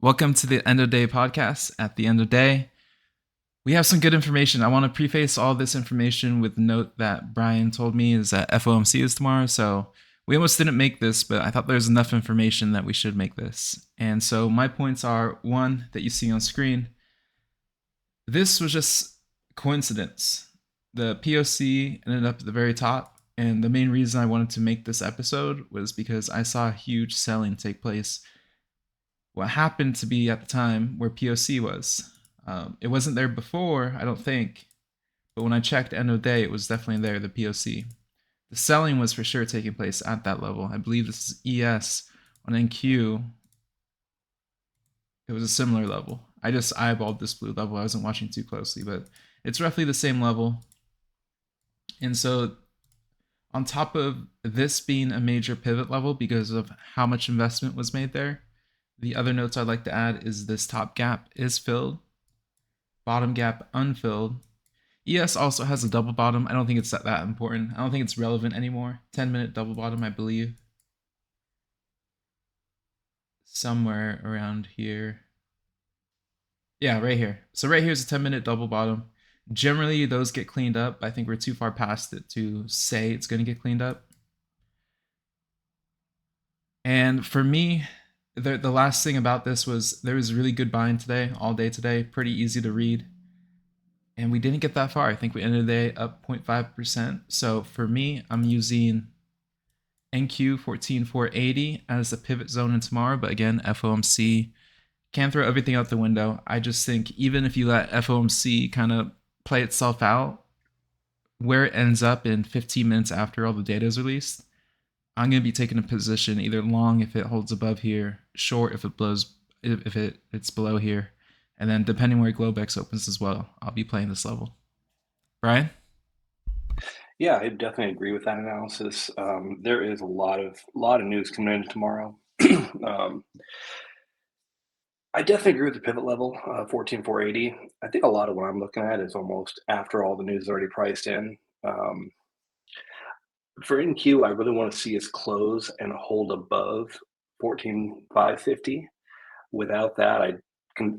Welcome to the End of Day podcast. At the end of day, we have some good information. I want to preface all this information with the note that Brian told me is that FOMC is tomorrow. So we almost didn't make this, but I thought there was enough information that we should make this. And so my points are one that you see on screen. This was just coincidence. The POC ended up at the very top. And the main reason I wanted to make this episode was because I saw a huge selling take place. What happened to be at the time where POC was. It wasn't there before, I don't think, but when I checked end of day, it was definitely there, the POC. The selling was for sure taking place at that level. I believe this is ES. On NQ, it was a similar level. I just eyeballed this blue level. I wasn't watching too closely, but it's roughly the same level. And so on top of this being a major pivot level because of how much investment was made there, the other notes I'd like to add is this top gap is filled, bottom gap unfilled. ES also has a double bottom. I don't think it's that important. I don't think it's relevant anymore. 10-minute double bottom, I believe. Somewhere around here. Yeah, right here. So right here is a 10-minute double bottom. Generally, those get cleaned up. I think we're too far past it to say it's going to get cleaned up. And for me, the last thing about this was there was really good buying today, all day today, pretty easy to read. And we didn't get that far. I think we ended the day up 0.5%. So for me, I'm using NQ 14480 as the pivot zone in tomorrow. But again, FOMC can throw everything out the window. I just think even if you let FOMC kind of play itself out, where it ends up in 15 minutes after all the data is released, I'm going to be taking a position either long if it holds above here, short if it's below here, and then depending where Globex opens as well, I'll be playing this level. Brian? Yeah, I definitely agree with that analysis. There is a lot of news coming in tomorrow. I definitely agree with the pivot level, 14,480. I think a lot of what I'm looking at is almost after all the news is already priced in. Um, for NQ, I really want to see us close and hold above 14,550. Without that, I could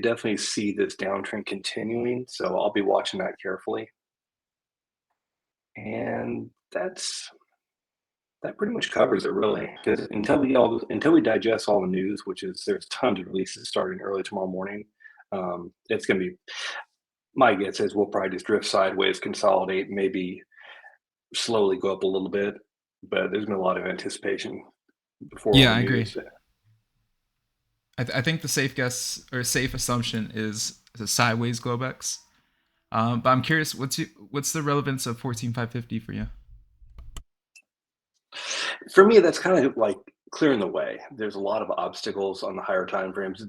definitely see this downtrend continuing. So I'll be watching that carefully. And that pretty much covers it, really. Because until we digest all the news, which is there's tons of releases starting early tomorrow morning, it's going to be, my guess is we'll probably just drift sideways, consolidate, maybe slowly go up a little bit, but there's been a lot of anticipation before all Yeah, the I agree. news. I think the safe guess or safe assumption is a sideways Globex. But I'm curious, what's the relevance of 14,550 for you? For me, that's kind of like clearing the way. There's a lot of obstacles on the higher time frames.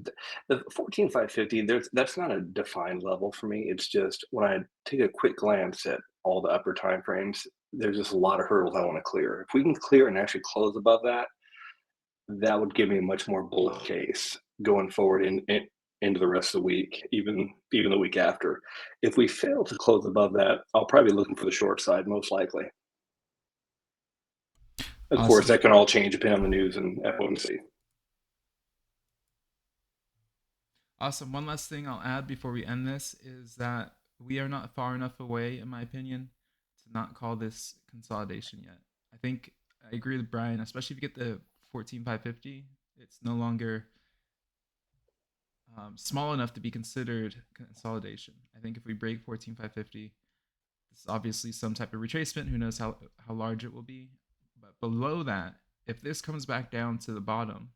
The 14,550, that's not a defined level for me. It's just when I take a quick glance at all the upper time frames, there's just a lot of hurdles I want to clear. If we can clear and actually close above that, that would give me a much more bullish case going forward into the rest of the week, even the week after. If we fail to close above that, I'll probably be looking for the short side most likely. Of course, Awesome. that can all change depending on the news and FOMC. Awesome. One last thing I'll add before we end this is that we are not far enough away, in my opinion, to not call this consolidation yet. I think I agree with Brian, especially if you get the 14,550, it's no longer small enough to be considered consolidation. I think if we break 14,550, this is obviously some type of retracement. Who knows how large it will be. But below that, if this comes back down to the bottom,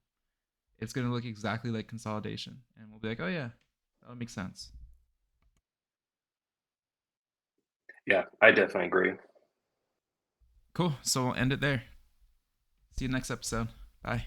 it's going to look exactly like consolidation. And we'll be like, oh, yeah, that makes sense. Yeah, I definitely agree. Cool. So we'll end it there. See you next episode. Bye.